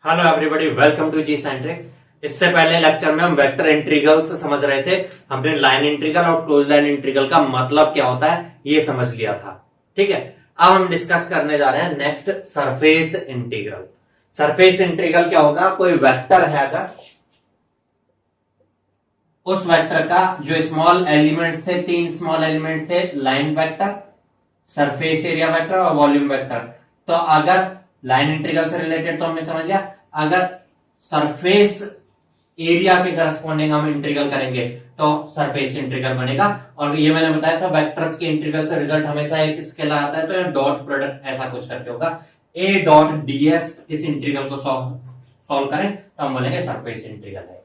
Hello everybody, welcome to G Centric. इससे पहले lecture में हम वेक्टर इंटीग्रल्स समझ रहे थे। हमने लाइन इंटीग्रल और क्लोज लाइन इंटीग्रल का मतलब क्या होता है ये समझ लिया था। ठीक है, अब हम डिस्कस करने जा रहे हैं next surface integral. Surface integral क्या होगा? कोई वेक्टर है, अगर उस वेक्टर का जो स्मॉल एलिमेंट्स थे, तीन स्मॉल एलिमेंट थे, line vector, surface area vector और वॉल्यूम वेक्टर। तो अगर लाइन इंटीग्रल से रिलेटेड तो हमने समझ लिया, अगर सरफेस एरिया के करस्पॉन्डिंग हम इंटीग्रल करेंगे तो सरफेस इंटीग्रल बनेगा। और ये मैंने बताया था वेक्टर्स के इंटीग्रल से रिजल्ट हमेशा एक स्केलर आता है, तो डॉट प्रोडक्ट ऐसा कुछ करके होगा। ए डॉट डीएस इस इंटीग्रल को सॉल्व करें तो हम बोलेंगे सरफेस इंटीग्रल है।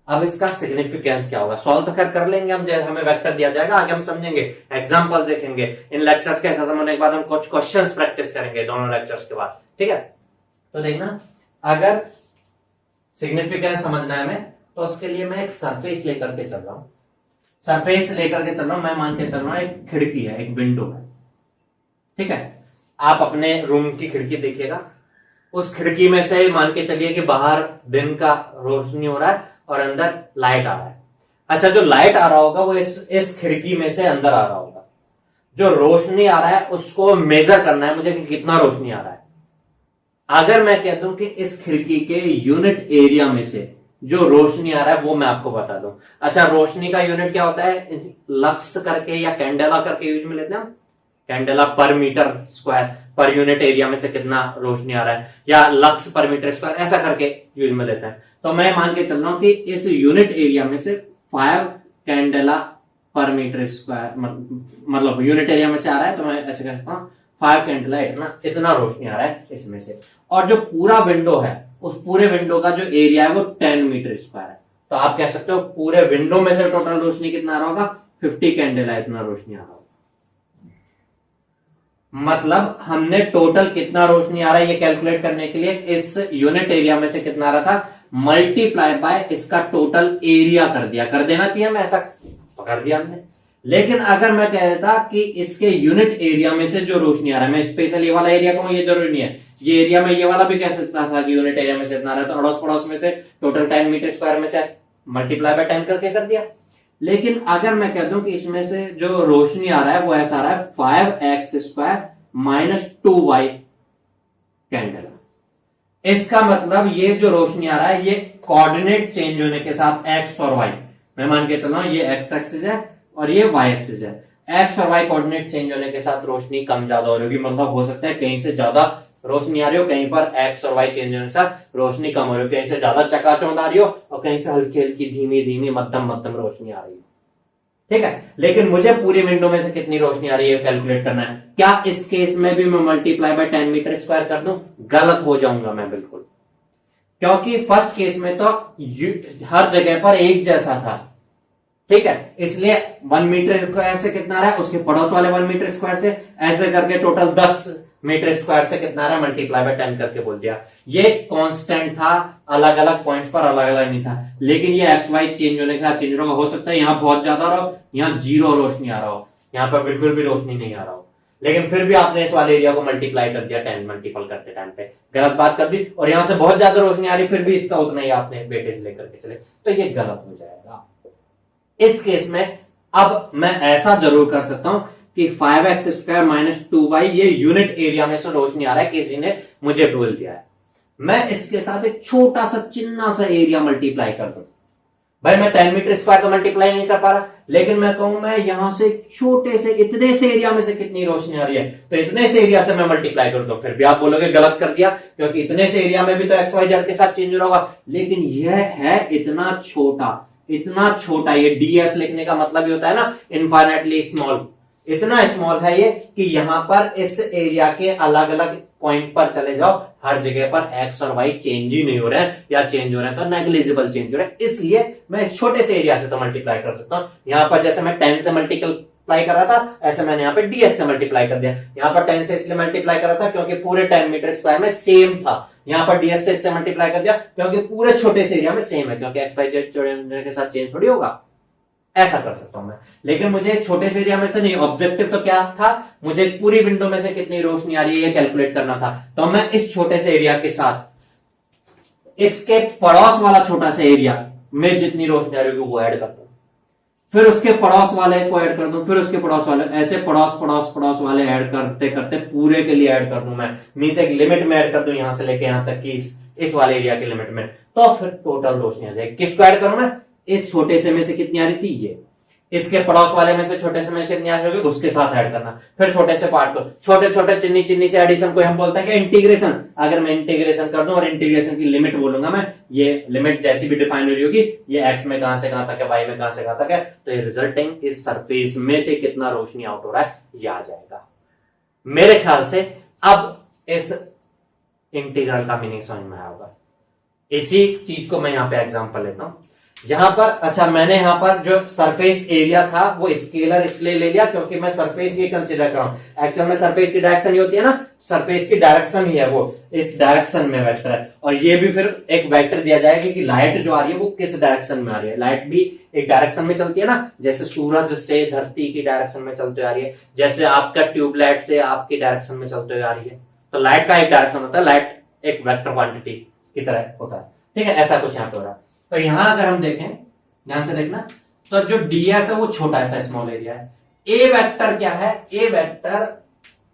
अब इसका सिग्निफिकेंस क्या होगा? सॉल्व तो खैर कर लेंगे हम, हमें वेक्टर दिया जाएगा, आगे हम समझेंगे, एग्जांपल देखेंगे। इन लेक्चर्स के खत्म होने के बाद हम कुछ क्वेश्चंस प्रैक्टिस करेंगे दोनों लेक्चर्स के बाद। ठीक है, तो देखना, अगर सिग्निफिकेंस समझना है हमें तो उसके लिए मैं एक सरफेस लेकर के चल रहा हूं। सरफेस लेकर के चल रहा हूं, मैं मान के चल रहा हूं एक खिड़की है, एक विंडो है। ठीक है, आप अपने रूम की खिड़की देखिएगा, उस खिड़की में से मान के चलिए कि बाहर दिन का रोशनी हो रहा है और अंदर लाइट आ रहा है। अच्छा, जो लाइट आ रहा होगा वो इस खिड़की में से अंदर आ रहा होगा। जो रोशनी आ रहा है उसको मेजर करना है मुझे कि कितना रोशनी आ रहा है। अगर मैं कह दूं कि इस खिड़की के यूनिट एरिया में से जो रोशनी आ रहा है वो मैं आपको बता दूं। अच्छा, रोशनी का यूनिट क्या होता है? लक्स करके या कैंडेला करके यूज में लेते हैं हम। Candela per metre square, per unit area में से कितना रोशनी आ रहा है, या लक्स पर मीटर स्क्वायर, ऐसा करके यूज में लेते हैं। तो मैं मान के चल रहा हूं कि इस यूनिट एरिया में से 5 कैंडेला पर मीटर स्क्वायर, मतलब यूनिट एरिया में से आ रहा है, तो मैं ऐसे कह सकता हूं 5 कैंडेला, इतना रोशनी आ रहा है इसमें से। और जो पूरा विंडो है, उस पूरे विंडो का जो एरिया है वो 10 मीटर स्क्वायर है। तो आप कह सकते हो पूरे विंडो में से टोटल रोशनी कितना आ रहा होगा? 50 कैंडेला, इतना रोशनी आ रहा होगा। मतलब हमने टोटल कितना रोशनी आ रहा है ये कैलकुलेट करने के लिए इस यूनिट एरिया में से कितना आ रहा था मल्टीप्लाई बाय इसका टोटल एरिया कर दिया। कर देना चाहिए हमें, ऐसा तो कर दिया हमने। लेकिन अगर मैं कह देता कि इसके यूनिट एरिया में से जो रोशनी आ रहा है, मैं स्पेशल ये वाला एरिया कहूं, ये जरूरी नहीं है, ये एरिया में ये वाला भी कह सकता था कि यूनिट एरिया में से इतना आ रहा है, तो अड़ोस पड़ोस में से टोटल 10 मीटर स्क्वायर में से मल्टीप्लाई बाय 10 करके कर दिया। लेकिन अगर मैं कह दूं कि इसमें से जो रोशनी आ रहा है वो ऐसा आ रहा है 5x square minus 2y candela, इसका मतलब ये जो रोशनी आ रहा है ये कोऑर्डिनेट चेंज होने के साथ x और y, मैं मान के चल रहा हूं ये x एक्सिस है और ये y एक्सिस है, x और y कोऑर्डिनेट चेंज होने के साथ रोशनी कम ज्यादा हो रही होगी। मतलब हो सकता है कहीं से ज्यादा रोशनी आ रही हो, कहीं पर x और y चेंज होने के साथ रोशनी कम हो रही हो, कहीं से ज्यादा चकाचौंध आ रही हो और कहीं से हल्की हल्की धीमी धीमी मध्यम मध्यम रोशनी आ रही हो। ठीक है, लेकिन मुझे पूरी विंडो में से कितनी रोशनी आ रही है कैलकुलेट करना है। क्या इस केस में भी मैं मल्टीप्लाई बाय 10 मीटर स्क्वायर कर दूं? गलत हो जाऊंगा मैं बिल्कुल, क्योंकि फर्स्ट केस में तो हर जगह पर एक जैसा था। ठीक है, इसलिए 1 मीटर स्क्वायर से कितना आ रहा है, उसके पड़ोस वाले 1 मीटर स्क्वायर से, ऐसे करके टोटल 10 मीटर स्क्वायर से कितना आ रहा है मल्टीप्लाई बाय 10 करके बोल दिया। ये कांस्टेंट था, अलग अलग पॉइंट्स पर अलग अलग नहीं था। लेकिन ये एक्स वाई चेंज होने के साथ चेंज होगा। हो सकता है यहां बहुत ज्यादा रहा हो, यहां 0 रोशनी आ रहा हो, यहां पर बिल्कुल भी रोशनी नहीं आ रहा हो, लेकिन फिर भी आपने इस वाले एरिया को मल्टीप्लाई कर दिया 10 मल्टीपल करते टाइम पे, गलत बात कर दी। और यहां से बहुत ज्यादा रोशनी आ रही, फिर भी इसका उतना ही आपने वेटेज लेकर के चले, तो ये गलत हो जाएगा। इस केस में अब मैं ऐसा जरूर कर सकता हूं कि 5x स्क्वायर माइनस 2y ये यूनिट एरिया में से रोशनी आ रहा है, किसी ने मुझे बोल दिया है। मैं इसके साथ एक छोटा सा चिन्ना सा एरिया मल्टीप्लाई कर दूं। भाई मैं 10 मीटर स्क्वायर तो मल्टीप्लाई नहीं कर पा रहा, लेकिन मैं कहूं मैं यहां से छोटे से इतने से एरिया में से कितनी रोशनी आ रही है, तो इतने से एरिया से मैं मल्टीप्लाई कर दूं। फिर भी आप बोलोगे गलत कर दिया, क्योंकि इतने से एरिया में भी तो एक्स वाई जेड के साथ चेंज हो रहा होगा। लेकिन यह है इतना छोटा, इतना छोटा। ये डीएस लिखने का मतलब ही होता है ना इनफाइनाइटली स्मॉल, इतना स्मॉल है ये कि यहां पर इस एरिया के अलग अलग पॉइंट पर चले जाओ, हर जगह पर एक्स और वाई चेंज ही नहीं हो रहे हैं, या चेंज हो रहे हैं तो नेग्लिजिबल चेंज हो रहे हैं। इसलिए मैं इस छोटे से एरिया से तो मल्टीप्लाई कर सकता हूं। यहां पर जैसे मैं 10 से मल्टीप्लाई कर रहा था, ऐसे मैंने यहाँ पे डीएस से मल्टीप्लाई कर दिया। यहाँ पर 10 से इसलिए मल्टीप्लाई कर रहा था क्योंकि पूरे 10 मीटर स्क्वायर में सेम था। यहाँ पर डीएस से इससे मल्टीप्लाई कर दिया क्योंकि पूरे छोटे से एरिया में सेम है, क्योंकि एक्स वाई जेड के साथ चेंज थोड़ी होगा। ऐसा कर सकता हूं मैं, लेकिन मुझे छोटे से एरिया में से नहीं, ऑब्जेक्टिव तो क्या था, मुझे इस पूरी विंडो में से कितनी रोशनी आ रही है ये कैलकुलेट करना था। तो मैं इस छोटे से एरिया के साथ इसके पड़ोस वाला छोटा सा एरिया में जितनी रोशनी आ रही होगी वो ऐड कर दो, फिर उसके पड़ोस वाले को ऐड कर दूं, फिर उसके पड़ोस वाले, ऐसे पड़ोस पड़ोस पड़ोस वाले ऐड करते करते पूरे के लिए ऐड कर दूं मैं, मींस एक लिमिट में ऐड कर दूं यहां से लेके यहां तक कि इस वाले एरिया के लिमिट में, तो फिर टोटल रोशनी आ जाएगी। किसको ऐड करूं मैं? इस छोटे से में से कितनी आ रही थी ये, इसके पड़ोस वाले में से छोटे से में से कितनी आ रही होगी उसके साथ ऐड करना, फिर छोटे से पार्ट को छोटे छोटे चिन्नी चिन्नी से एडिशन को हम बोलते हैं कि इंटीग्रेशन। अगर मैं इंटीग्रेशन कर दूं और इंटीग्रेशन की लिमिट बोलूंगा मैं, ये लिमिट जैसी भी डिफाइन हो रही होगी, ये एक्स में कहां से कहां तक है, वाई में कहां से कहां तक है, तो ये रिजल्टिंग इस सरफेस में से कितना रोशनी आउट हो रहा है ये आ जाएगा। मेरे ख्याल से अब इस इंटीग्रल का मीनिंग समझ में आया होगा। इसी चीज को मैं यहां पे एग्जांपल लेता हूं। यहां पर अच्छा, मैंने यहां पर जो सरफेस एरिया था वो स्केलर इसलिए ले लिया क्योंकि मैं सरफेस ये कंसीडर कर रहा हूं। एक्चुअल में सरफेस की डायरेक्शन ये होती है ना, सरफेस की डायरेक्शन ही है वो, इस डायरेक्शन में वेक्टर है, और ये भी फिर एक वेक्टर दिया जाएगा कि लाइट जो आ रही है वो किस डायरेक्शन में आ रही है। लाइट भी एक डायरेक्शन में चलती है ना, जैसे सूरज से धरती की डायरेक्शन में चलते आ रही है, जैसे आपका ट्यूबलाइट से आपकी डायरेक्शन में चलते हुए आ रही है। तो लाइट का एक डायरेक्शन होता है, लाइट एक वेक्टर क्वांटिटी की तरह होता है, ठीक है। ऐसा कुछ यहां पे हो रहा है। तो यहां अगर हम देखें, ध्यान से देखना, तो जो ds है वो छोटा सा स्मॉल एरिया है। ए वेक्टर क्या है? ए वेक्टर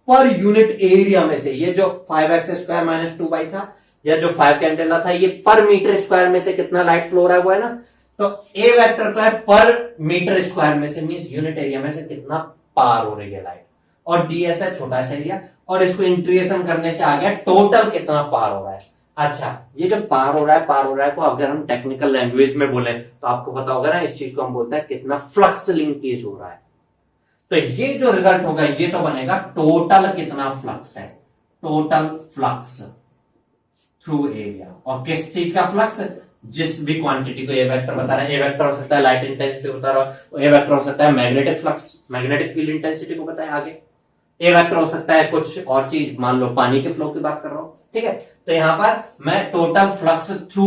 पर यूनिट एरिया में से, ये जो 5x² - 2y था या जो 5 कैंडेला था, ये पर मीटर स्क्वायर में से कितना लाइट फ्लो रहा है वो है ना। तो ए वेक्टर तो है पर मीटर स्क्वायर में से, मींस यूनिट एरिया में से कितना पार हो रही है लाइट, और ds है छोटा सा एरिया, और इसको इंटीग्रेशन करने से आ गया टोटल कितना पार हो रहा है। अच्छा, ये जो पार हो रहा है को अगर हम टेक्निकल लैंग्वेज में बोले तो आपको पता होगा ना, इस चीज को हम बोलते हैं कितना फ्लक्स लिंकेज हो रहा है। तो ये जो रिजल्ट होगा ये तो बनेगा टोटल कितना फ्लक्स है, टोटल फ्लक्स थ्रू एरिया। और किस चीज का फ्लक्स? जिस भी क्वांटिटी को ए वेक्टर बता रहा है, ए वेक्टर हो सकता है लाइट इंटेंसिटी बता रहा है, ए वेक्टर हो सकता है magnetic flux, magnetic field intensity को बताए आगे, ए वेक्टर हो सकता है कुछ और चीज, मान लो पानी के फ्लो की बात कर रहा हूं, ठीक है। तो यहां पर मैं टोटल फ्लक्स थ्रू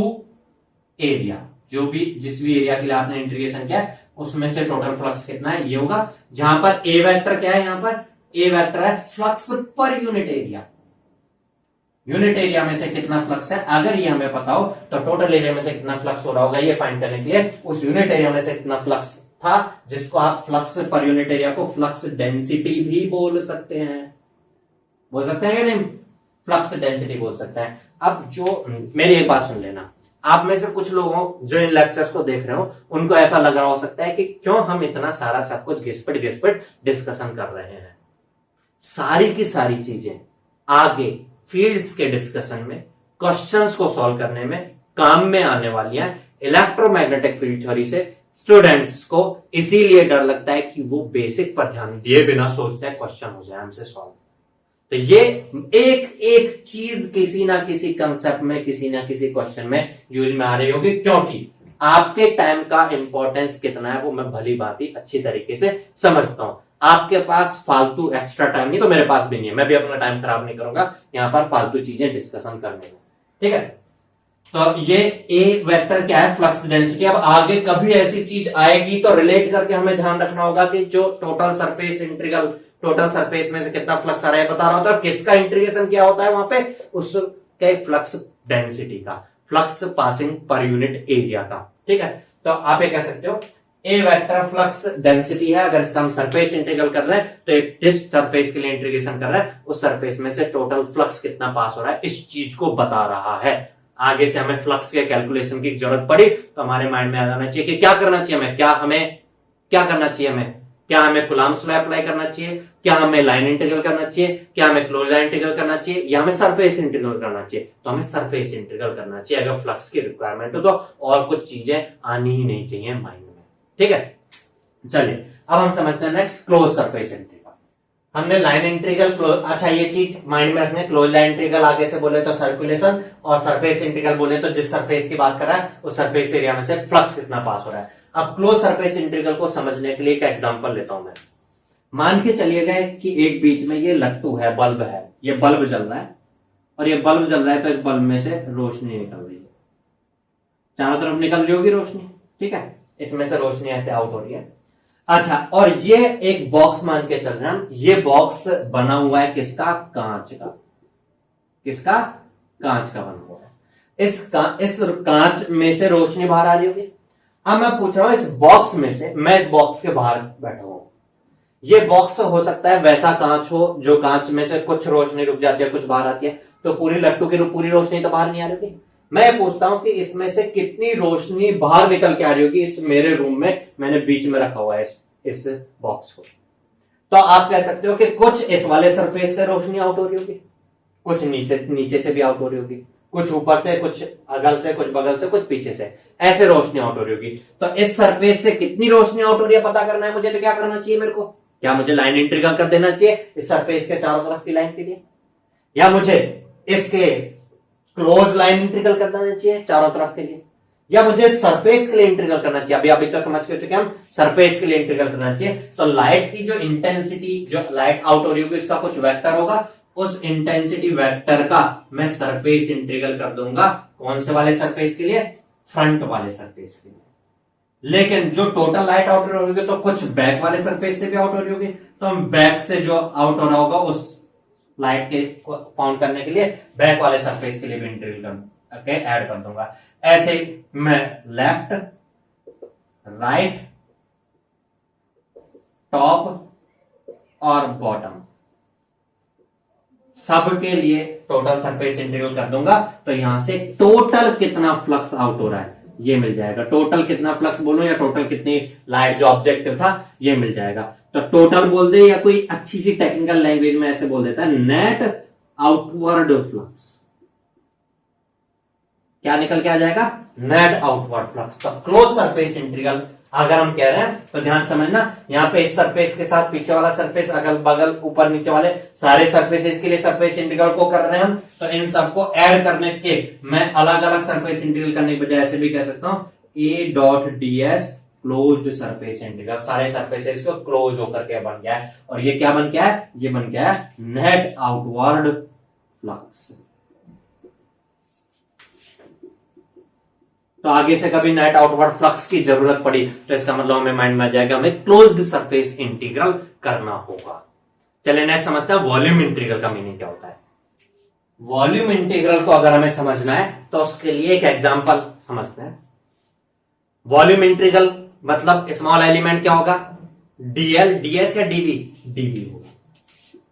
एरिया, जो भी जिस भी एरिया के लिए आपने इंटीग्रेशन किया उसमें से टोटल फ्लक्स कितना है ये होगा। जहां पर ए वेक्टर क्या है, यहां पर ए वेक्टर है फ्लक्स पर यूनिट एरिया, यूनिट एरिया में से कितना फ्लक्स है, अगर ये हमें पता हो तो टोटल एरिया में से कितना फ्लक्स हो रहा होगा ये फाइंड करने के लिए उस यूनिट एरिया में से कितना फ्लक्स था, जिसको आप फ्लक्स पर यूनिट एरिया को फ्लक्स डेंसिटी भी बोल सकते हैं, बोल सकते हैं या नहीं, फ्लक्स डेंसिटी बोल सकते हैं। अब जो मेरी एक बात सुन लेना, आप में से कुछ लोगों जो इन लेक्चर्स को देख रहे हो उनको ऐसा लग रहा हो सकता है कि क्यों हम इतना सारा सब कुछ घिसपट घिसपट डिस्कशन कर रहे हैं। सारी की सारी चीजें आगे फील्ड्स के डिस्कशन में, क्वेश्चंस को सॉल्व करने में काम में आने वाली है। इलेक्ट्रोमैग्नेटिक फील्ड थ्योरी से स्टूडेंट्स को इसीलिए डर लगता है कि वो बेसिक पर ध्यान दिए बिना सोचते हैं क्वेश्चन हो जाए हमसे सॉल्व। तो ये एक एक चीज किसी ना किसी कंसेप्ट में, किसी ना किसी क्वेश्चन में यूज में आ रही होगी, क्योंकि आपके टाइम का इंपॉर्टेंस कितना है वो मैं भली भांति अच्छी तरीके से समझता हूं। आपके पास फालतू एक्स्ट्रा टाइम नहीं, तो मेरे पास भी नहीं है, मैं भी अपना टाइम खराब नहीं करूंगा यहां पर फालतू चीजें डिस्कशन करने में, ठीक है। तो ये ए वेक्टर क्या है, फ्लक्स डेंसिटी। अब आगे कभी ऐसी चीज आएगी तो रिलेट करके हमें ध्यान रखना होगा कि जो total surface integral, total surface में से कितना फ्लक्स आ रहा है बता रहा होता है, किसका इंटीग्रेशन क्या होता है वहां पे, उसके फ्लक्स डेंसिटी का, फ्लक्स पासिंग पर यूनिट एरिया का, ठीक है। तो आप ये कह सकते हो ए वेक्टर फ्लक्स डेंसिटी है, अगर इसका हम सरफेस इंटीग्रल कर रहे हैं तो एक जिस सरफेस के लिए इंटीग्रेशन कर रहे हैं उस सरफेस में से टोटल फ्लक्स कितना पास हो रहा है इस चीज को बता रहा है। आगे से हमें फ्लक्स के कैलकुलेशन की जरूरत पड़ी तो हमारे माइंड में आ जाना चाहिए कि क्या करना चाहिए हमें, क्या करना चाहिए हमें, क्या हमें कूलम्ब्स लॉ अप्लाई करना चाहिए, क्या हमें लाइन इंटीग्रल करना चाहिए, क्या हमें क्लोज लाइन इंटीग्रल करना चाहिए, या हमें सरफेस इंटीग्रल करना चाहिए। तो हमें सरफेस इंटीग्रल करना चाहिए अगर फ्लक्स की रिक्वायरमेंट हो तो, और कुछ चीजें आनी ही नहीं चाहिए माइंड में, ठीक है। चलिए अब हम समझते हैं नेक्स्ट क्लोज सरफेस इंटीग्रल। हमने लाइन इंटीग्रल क्लोज, अच्छा ये चीज माइंड में रखना है, क्लोज लाइन इंटीग्रल आगे से बोले तो सर्कुलेशन, और सरफेस इंटीग्रल बोले तो जिस सरफेस की बात कर रहा है उस सरफेस एरिया में से फ्लक्स कितना पास हो रहा है। अब क्लोज सरफेस इंटीग्रल को समझने के लिए एक एग्जांपल लेता हूं मैं। मान के चलिए गए कि एक बीच में ये लट्टू है, बल्ब है, ये बल्ब जल रहा है, और ये बल्ब जल रहा है तो इस बल्ब में से रोशनी निकल रही है, चारों तरफ निकल रही होगी रोशनी, ठीक है, इसमें से रोशनी ऐसे आउट हो रही है। अच्छा, और ये एक बॉक्स मान के चल रहे हैं हम, ये बॉक्स बना हुआ है किसका, कांच का, किसका, कांच का बना हुआ है। इस कांच में से रोशनी बाहर आ रही होगी। अब मैं पूछ रहा हूं इस बॉक्स में से, मैं इस बॉक्स के बाहर बैठा हूं, ये बॉक्स हो सकता है वैसा कांच हो जो कांच में से कुछ रोशनी रुक जाती है कुछ बाहर आती है, तो पूरी लट्टू की पूरी रोशनी तो बाहर नहीं आ रही होगी। मैं पूछता हूं कि इसमें से कितनी रोशनी बाहर निकल के आ रही होगी इस मेरे रूम में, मैंने बीच में रखा हुआ है इस बॉक्स को। तो आप कह सकते हो कि कुछ इस वाले सरफेस से रोशनी आउट हो रही होगी, कुछ नीचे से भी आउट हो रही होगी, कुछ ऊपर से, कुछ अगल से, कुछ बगल से, कुछ पीछे से, ऐसे रोशनी आउट हो रही होगी। तो इस सरफेस से कितनी रोशनी आउट हो रही है पता करना है मुझे, तो क्या करना चाहिए मेरे को? क्या मुझे लाइन इंटीग्रल कर देना चाहिए इस सरफेस के चारों तरफ की लाइन के लिए, या मुझे इसके क्लोज लाइन इंटीग्रल कर देना चाहिए चारों तरफ के लिए, या मुझे सरफेस के लिए इंटीग्रल करना चाहिए? अभी तक समझ के चुके हम सरफेस के लिए इंटीग्रल करना चाहिए। तो लाइट की जो इंटेंसिटी, जो लाइट आउट हो रही होगी इसका कुछ वेक्टर होगा, उस इंटेंसिटी वेक्टर का मैं सरफेस इंटीग्रल कर दूंगा। कौन से वाले सरफेस के लिए? फ्रंट वाले सरफेस के लिए। लेकिन जो टोटल लाइट आउट हो रही होगी तो कुछ बैक वाले सरफेस से भी आउट हो रही होगी, तो हम बैक से जो आउट हो रहा होगा उस लाइट के फाउंड करने के लिए बैक वाले सरफेस के लिए भी इंटीग्रल करके ऐड कर दूंगा। ऐसे मैं लेफ्ट, राइट, टॉप और बॉटम सब के लिए टोटल सरफेस इंटीग्रल कर दूंगा। तो यहां से टोटल कितना फ्लक्स आउट हो रहा है ये मिल जाएगा। टोटल कितना फ्लक्स बोलूं या टोटल कितनी लाइट, जो ऑब्जेक्टिव था, ये मिल जाएगा। तो टोटल बोल दे या कोई अच्छी सी टेक्निकल लैंग्वेज में ऐसे बोल देता है, नेट आउटवर्ड फ्लक्स। क्या निकल के आ जाएगा? Net outward flux. तो क्लोज सरफेस इंटीग्रल अगर हम कह रहे हैं तो ध्यान समझना, यहां पे इस सरफेस के साथ पीछे वाला सरफेस, अगल बगल ऊपर नीचे वाले सारे सरफेसेस के लिए सरफेस इंटीग्रल को कर रहे हैं हम, तो इन सबको ऐड करने के मैं अलग अलग सरफेस इंटीग्रल करने की बजाय ऐसे भी कह सकता हूं ए dot D S closed surface integral. सारे सरफेसेस को क्लोज होकर के बन गया है। और ये क्या बन गया है? ये बन गया है नेट आउटवर्ड फ्लक्स। तो आगे से कभी नेट आउटवर्ड फ्लक्स की जरूरत पड़ी तो इसका मतलब हमें माइंड में आ जाएगा हमें क्लोज्ड सरफेस इंटीग्रल करना होगा। चलिए नेक्स्ट समझते हैं वॉल्यूम इंटीग्रल का मीनिंग क्या होता है। वॉल्यूम इंटीग्रल को अगर हमें समझना है तो उसके लिए एक एग्जांपल समझते हैं। वॉल्यूम इंटीग्रल मतलब स्मॉल एलिमेंट क्या होगा? डीएल, डीएस या डीवी? डीवी होगा।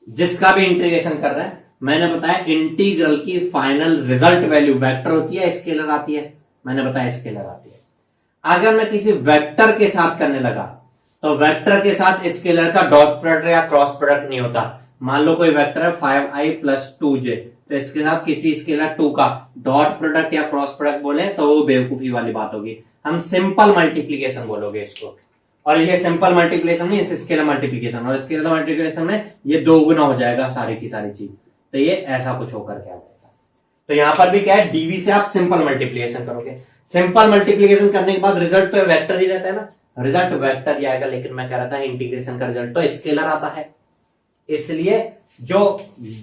जिसका भी इंटीग्रेशन कर रहे हैं, मैंने बताया इंटीग्रल की फाइनल रिजल्ट वैल्यू वेक्टर होती है, स्केलर आती है। मैंने बताया स्केलर आती है। अगर मैं किसी वेक्टर के साथ करने लगा तो वेक्टर के साथ स्केलर का डॉट प्रोडक्ट या क्रॉस प्रोडक्ट नहीं होता। मान लो कोई वेक्टर है 5i + 2j, तो इसके साथ किसी स्केलर 2 का डॉट प्रोडक्ट या क्रॉस प्रोडक्ट बोले तो वो बेवकूफी वाली बात होगी। हम सिंपल मल्टीप्लीकेशन बोलोगे इसको, और ये सिंपल मल्टीप्लीकेशन नहीं, स्केलर मल्टीप्लीकेशन। और स्केलर मल्टीप्लीकेशन में ये 2 गुना हो जाएगा सारी की सारी चीज, तो ये ऐसा कुछ होकर के आ जाएगा। तो यहां पर भी क्या है, डीवी से आप सिंपल मल्टीप्लीकेशन करोगे। सिंपल मल्टीप्लीकेशन करने के बाद रिजल्ट तो वेक्टर ही रहता है ना, रिजल्ट वेक्टर ही आएगा। लेकिन मैं कह रहा था इंटीग्रेशन का रिजल्ट तो स्केलर आता है, इसलिए जो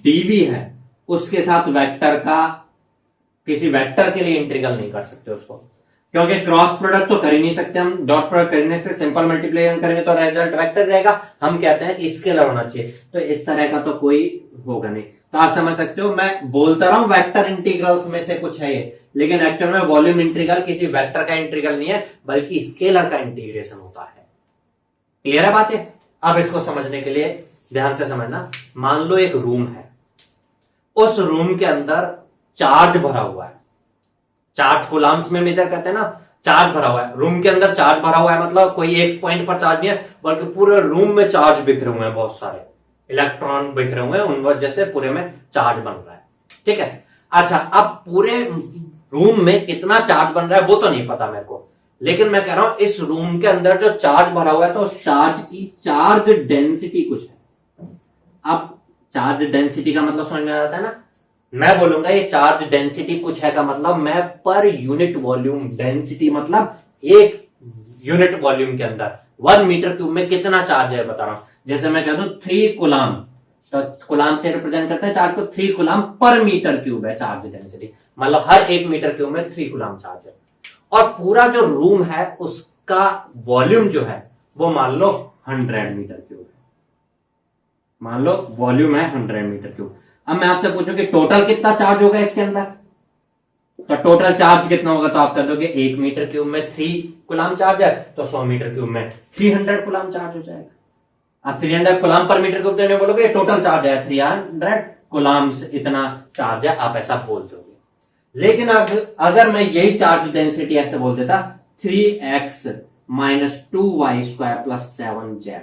डीवी है उसके साथ वेक्टर का, किसी वेक्टर के लिए इंटीग्रल नहीं कर सकते उसको, क्योंकि क्रॉस प्रोडक्ट तो कर ही नहीं सकते हम। डॉट प्रोडक्ट करने से सिंपल मल्टीप्लिकेशन करेंगे तो रिजल्ट वेक्टर रहेगा। हम कहते हैं कि स्केलर होना चाहिए, तो इस तरह का तो कोई होगा नहीं। तो आप समझ सकते हो, मैं बोलता रहा हूं वेक्टर इंटीग्रल्स में से कुछ है ये, लेकिन एक्चुअल में वॉल्यूम इंटीग्रल किसी वेक्टर का इंटीग्रल नहीं है, बल्कि स्केलर का इंटीग्रेशन होता है। क्लियर है बातें? अब इसको समझने के लिए ध्यान से समझना। मान लो एक रूम है, उस रूम के अंदर चार्ज भरा हुआ है। चार्ज कूलम्स में मेजर करते हैं ना, चार्ज भरा हुआ है रूम के अंदर। चार्ज भरा हुआ है मतलब कोई एक पॉइंट पर चार्ज नहीं है, बल्कि पूरे रूम में चार्ज बिखरे हुए हैं, बहुत सारे इलेक्ट्रॉन बिखरे हुए हैं, उन वजह से पूरे में चार्ज बन रहा है। ठीक है, अच्छा अब पूरे रूम में कितना चार्ज बन रहा है वो तो नहीं पता मेरे को, लेकिन मैं कह रहा हूं इस रूम के अंदर जो चार्ज भरा हुआ है तो उस चार्ज की चार्ज डेंसिटी कुछ है। अब चार्ज डेंसिटी का मतलब समझ में आ जाता है ना। मैं बोलूंगा ये चार्ज डेंसिटी कुछ है का मतलब मैं पर यूनिट वॉल्यूम, डेंसिटी मतलब एक यूनिट वॉल्यूम के अंदर 1 मीटर क्यूब में कितना चार्ज है बता रहा हूं। जैसे मैं कह दूं 3 कूलम, तो कूलम से रिप्रेजेंट करते हैं चार्ज को, 3 कूलम पर मीटर क्यूब है चार्ज डेंसिटी, मतलब हर 1 मीटर क्यूब में 3 कूलम चार्ज है। और पूरा जो रूम है उसका वॉल्यूम जो है वो मान लो 100 मीटर क्यूब है। मान लो वॉल्यूम है 100 मीटर क्यूब। अब मैं आपसे पूछूं कि टोटल कितना चार्ज होगा इसके अंदर, तो टोटल चार्ज कितना होगा, तो आप कर दोगे 1 मीटर क्यूब में 3 कूलम चार्ज है, तो 100 मीटर क्यूब में 300 कूलम चार्ज हो जाएगा। अब 300 कूलम पर मीटर क्यूब देने बोलोगे, टोटल चार्ज है 300 कूलम्स, इतना चार्ज है, आप ऐसा बोल दोगे। लेकिन अगर मैं यही चार्ज डेंसिटी ऐसे बोल देता 3x minus 2y² plus 7z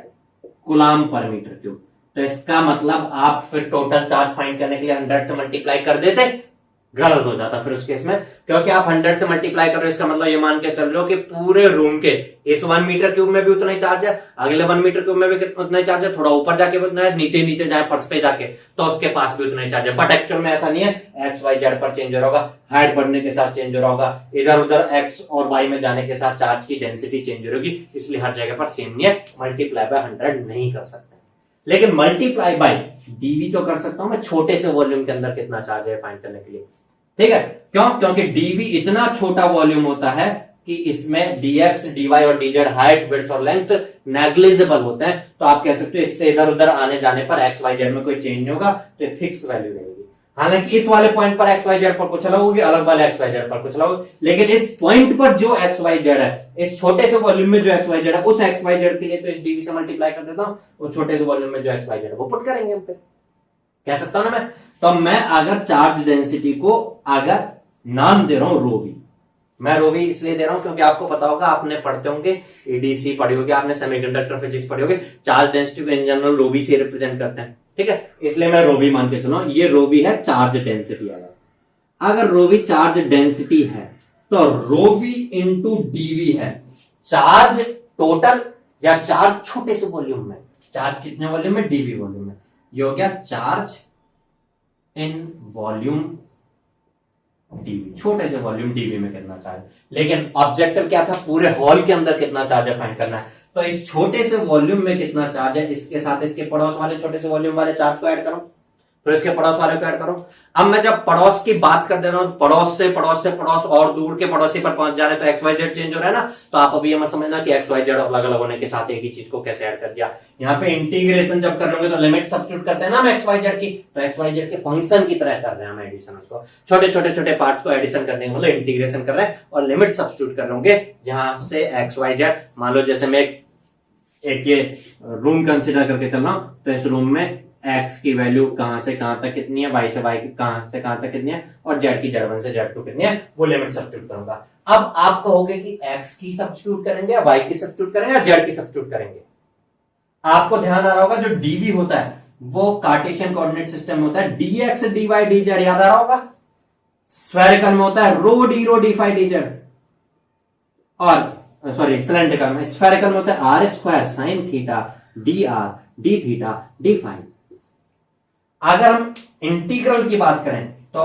coulomb per metre cube, तो इसका मतलब आप फिर टोटल चार्ज फाइंड करने के लिए 100 से मल्टीप्लाई कर देते, गलत हो जाता फिर उस केस में, क्योंकि आप 100 से मल्टीप्लाई कर रहे हो, इसका मतलब ये मान के चल रहे हो कि पूरे रूम के इस 1 मीटर क्यूब में भी उतना ही चार्ज है, अगले 1 मीटर क्यूब में भी उतना ही चार्ज है, थोड़ा ऊपर जाके भी उतना है, नीचे जाए फर्श पे जाके तो उसके पास भी उतना ही चार्ज है। बट एक्चुअल में ऐसा नहीं है, एक्स वाई जेड पर चेंज हो रहा होगा, हाइट बढ़ने के साथ चेंज हो रहा होगा, इधर उधर एक्स और वाई में जाने के साथ चार्ज की डेंसिटी चेंज होगी, इसलिए हर जगह पर सेम नहीं है, मल्टीप्लाई बाय 100 नहीं कर सकते। लेकिन मल्टीप्लाई बाय डीवी तो कर सकता हूं मैं, छोटे से वॉल्यूम के अंदर कितना चार्ज है फाइंड करने के लिए, ठीक है। क्यों? क्योंकि डीवी इतना छोटा वॉल्यूम होता है कि इसमें डीएक्स डीवाई और डीजेड हाइट विड्थ और लेंथ नेग्लिजिबल होते हैं, तो आप कह सकते हो इससे इधर उधर आने जाने पर एक्स वाई जेड में कोई चेंज नहीं होगा, तो ये फिक्स वैल्यू रहेगी। हालांकि इस वाले पॉइंट पर एक्स वाई जेड पर कुछ अलग होगी, अलग वाले एक्स वाई जेड पर कुछ अलग होगी, लेकिन इस पॉइंट पर जो एक्स वाई जेड है, इस छोटे से वॉल्यूम में जो एक्स वाई जेड है, उस एक्स वाई जेड के लिए तो इस डीवी से मल्टीप्लाई कर देता हूं, उस छोटे से वॉल्यूम में जो एक्स वाई जेड है वो पुट करेंगे हम पे, कह सकता हूं ना मैं। तो मैं अगर चार्ज डेंसिटी को अगर नाम दे रहा हूं रोवी, मैं रोवी इसलिए दे रहा हूं क्योंकि आपको पता होगा, आपने पढ़ते होंगे एडीसी पढ़ी होगी, आपने सेमीकंडक्टर फिजिक्स पढ़ी होगी, चार्ज डेंसिटी को इन जनरल रोवी से रिप्रेजेंट करते हैं, ठीक है, इसलिए मैं रोवी मान के चलो, ये रोवी है चार्ज डेंसिटी। अगर रोवी चार्ज डेंसिटी है तो रोवी इंटू डीवी है चार्ज टोटल या चार्ज छोटे से वॉल्यूम में, चार्ज कितने वॉल्यूम में, डीवी वॉल्यूम में, ये हो गया चार्ज इन वॉल्यूम डीवी, छोटे से वॉल्यूम डीवी में कितना चार्ज। लेकिन ऑब्जेक्टिव क्या था, पूरे हॉल के अंदर कितना चार्ज है फाइंड करना है, तो इस छोटे से वॉल्यूम में कितना चार्ज है, इसके साथ इसके पड़ोस वाले छोटे से वॉल्यूम वाले चार्ज को ऐड करो, फिर इसके पड़ोस वाले को ऐड करो। अब मैं जब पड़ोस की बात कर दे रहा हूं, पड़ोस से पड़ोस और दूर के पड़ोसी पर पहुंच जा रहे तो एक्स वाई जेड चेंज हो रहा है ना, तो आप अभी ये मत समझना कि एक्स वाई जेड अलग अलग होने के साथ एक ही चीज को कैसे ऐड कर दिया। यहाँ पे इंटीग्रेशन जब कर रहे तो लिमिट सब्स्टिट्यूट करते हैं ना हम एक्स वाई जेड की, तो एक्स वाई जेड के फंक्शन की तरह कर रहे हैं हम एडिशन, उसको छोटे पार्ट्स को एडिशन करने का मतलब इंटीग्रेशन कर रहे हैं, और लिमिट सब्स्टिट्यूट कर होंगे जहां से एक्स वाई जेड, मान लो जैसे मैं एक ये रूम कंसिडर करके चल रहा हूं, तो इस रूम में x की वैल्यू कहां से कहां तक कितनी है, y से y कहां से कहां तक कितनी है, और z की z1 से z2 कितनी है, वो लिमिट सब्स्टिट्यूट करूंगा। अब आप कहोगे कि x की सब्स्टिट्यूट करेंगे या y की सब्स्टिट्यूट करेंगे या z की सब्स्टिट्यूट करेंगे। आपको ध्यान आ रहा होगा जो dv होता है वो कार्टेशियन कोऑर्डिनेट सिस्टम में होता है, dx dy dz याद आ रहा होगा, स्फेरिकल में होता है रो डी फाई dz, और सॉरी सिलेंड्रिकल में, स्फेरिकल में होता है r square sine theta d r d theta d phi. अगर हम इंटीग्रल की बात करें तो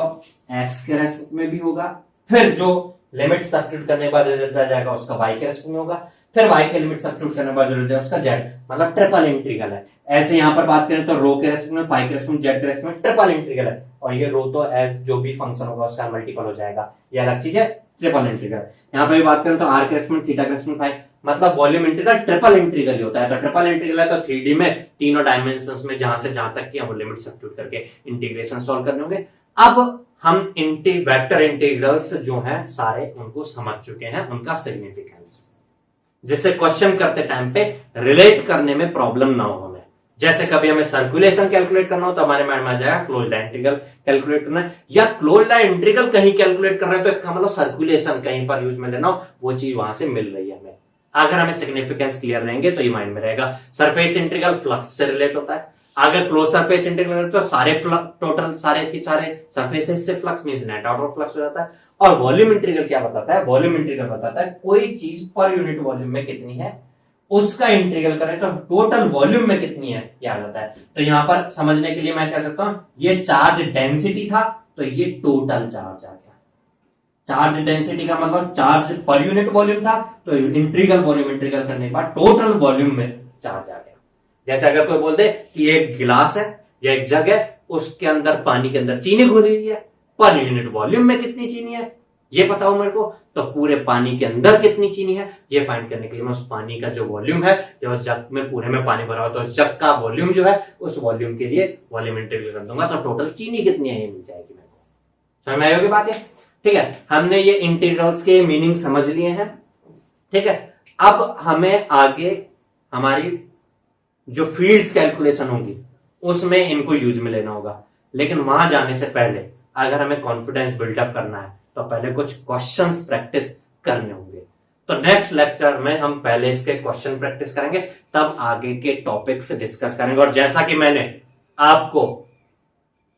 x के रेस्पेक्ट में भी होगा, फिर जो लिमिट सब्स्टिट्यूट करने के बाद रिजल्ट आ जाएगा उसका y के रेस्पेक्ट में होगा, फिर y के लिमिट सब्स्टिट्यूट करने के बाद रिजल्ट आएगा उसका z, मतलब ट्रिपल इंटीग्रल है। ऐसे यहां पर बात करें तो रो के रेस्पेक्ट में, फाई के रेस्पेक्ट में, z के रेस्पेक्ट में ट्रिपल इंटीग्रल है, और ये रो तो एज जो भी फंक्शन होगा उसका मल्टीपल हो जाएगा, ये अलग चीज है ट्रिपल इंटीग्रल। यहां पर भी बात करें तो r के रेस्पेक्ट में, थीटा के रेस्पेक्ट में, फाई, मतलब वॉल्यूम इंटीग्रल ट्रिपल इंटीग्रल ही होता है। तो ट्रिपल इंटीग्रल है तो 3D में तीनों डायमेंशंस में जहां से जहां तक की हम लिमिट सब्स्टिट्यूट करके इंटीग्रेशन सॉल्व करने होंगे। अब हम वेक्टर इंटीग्रल्स जो हैं सारे उनको समझ चुके हैं, उनका सिग्निफिकेंस, जिससे क्वेश्चन करते टाइम पे रिलेट करने में प्रॉब्लम ना हो हमें। जैसे कभी हमें सर्कुलेशन कैलकुलेट करना हो तो हमारे माइंड में आ जाएगा क्लोज्ड लाइन इंटीग्रल कैलकुलेट करना है, या क्लोज्ड लाइन इंटीग्रल कहीं कैलकुलेट कर रहे हैं तो इसका मतलब सर्कुलेशन कहीं पर यूज में लेना हो, वो चीज वहां से मिल रही है हमें। अगर हमें सिग्निफिकेंस क्लियर रहेंगे तो ये माइंड में रहेगा। सरफेस इंटीग्रल फ्लक्स से रिलेट होता है, अगर क्लोज सरफेस इंटीग्रल तो सारे टोटल सारे के सारे सरफेसेस से flux means net out flux हो जाता है। और वॉल्यूम इंटीग्रल क्या बताता है, वॉल्यूम इंटीग्रल बताता है कोई चीज पर यूनिट वॉल्यूम में कितनी है उसका इंटीग्रल करें तो टोटल वॉल्यूम में कितनी है क्या आ जाता है। तो यहां पर समझने के लिए मैं कह सकता हूं ये चार्ज डेंसिटी था तो ये टोटल चार्ज आ गया। चार्ज डेंसिटी का मतलब चार्ज पर यूनिट वॉल्यूम था, तो इंटीग्रल वॉल्यूम इंटीग्रल करने के बाद टोटल वॉल्यूम में चार्ज आ गया। जैसे अगर कोई बोल दे कि एक गिलास है या एक जग है, उसके अंदर पानी के अंदर चीनी घुली हुई है, पर यूनिट वॉल्यूम में कितनी चीनी है ये पता हो मेरे को, तो पूरे पानी के अंदर कितनी चीनी है ये फाइंड करने के लिए मैं उस पानी का जो वॉल्यूम है, जो जग में पूरे में पानी भरा हुआ तो उस जग का वॉल्यूम जो है उस वॉल्यूम के लिए वॉल्यूम इंटीग्रल कर दूंगा, तो टोटल चीनी कितनी है ये मिल जाएगी मेरे को। समझ में आई होगी बात है। ठीक है, हमने ये इंटीग्रल्स के मीनिंग समझ लिए हैं। ठीक है, अब हमें आगे हमारी जो फील्ड्स कैलकुलेशन होंगी उसमें इनको यूज में लेना होगा। लेकिन वहां जाने से पहले अगर हमें कॉन्फिडेंस बिल्डअप करना है तो पहले कुछ क्वेश्चंस प्रैक्टिस करने होंगे। तो नेक्स्ट लेक्चर में हम पहले इसके क्वेश्चन प्रैक्टिस करेंगे, तब आगे के टॉपिक से डिस्कस करेंगे। और जैसा कि मैंने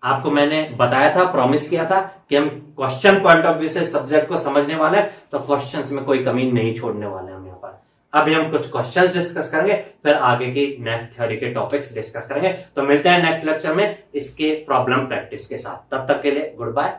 आपको मैंने बताया था, प्रॉमिस किया था कि हम क्वेश्चन पॉइंट ऑफ व्यू से सब्जेक्ट को समझने वाले हैं, तो क्वेश्चंस में कोई कमी नहीं छोड़ने वाले हम यहाँ पर। अभी हम कुछ क्वेश्चंस डिस्कस करेंगे, फिर आगे की नेक्स्ट थ्योरी के टॉपिक्स डिस्कस करेंगे। तो मिलते हैं नेक्स्ट लेक्चर में इसके प्रॉब्लम प्रैक्टिस के साथ। तब तक के लिए गुड बाय।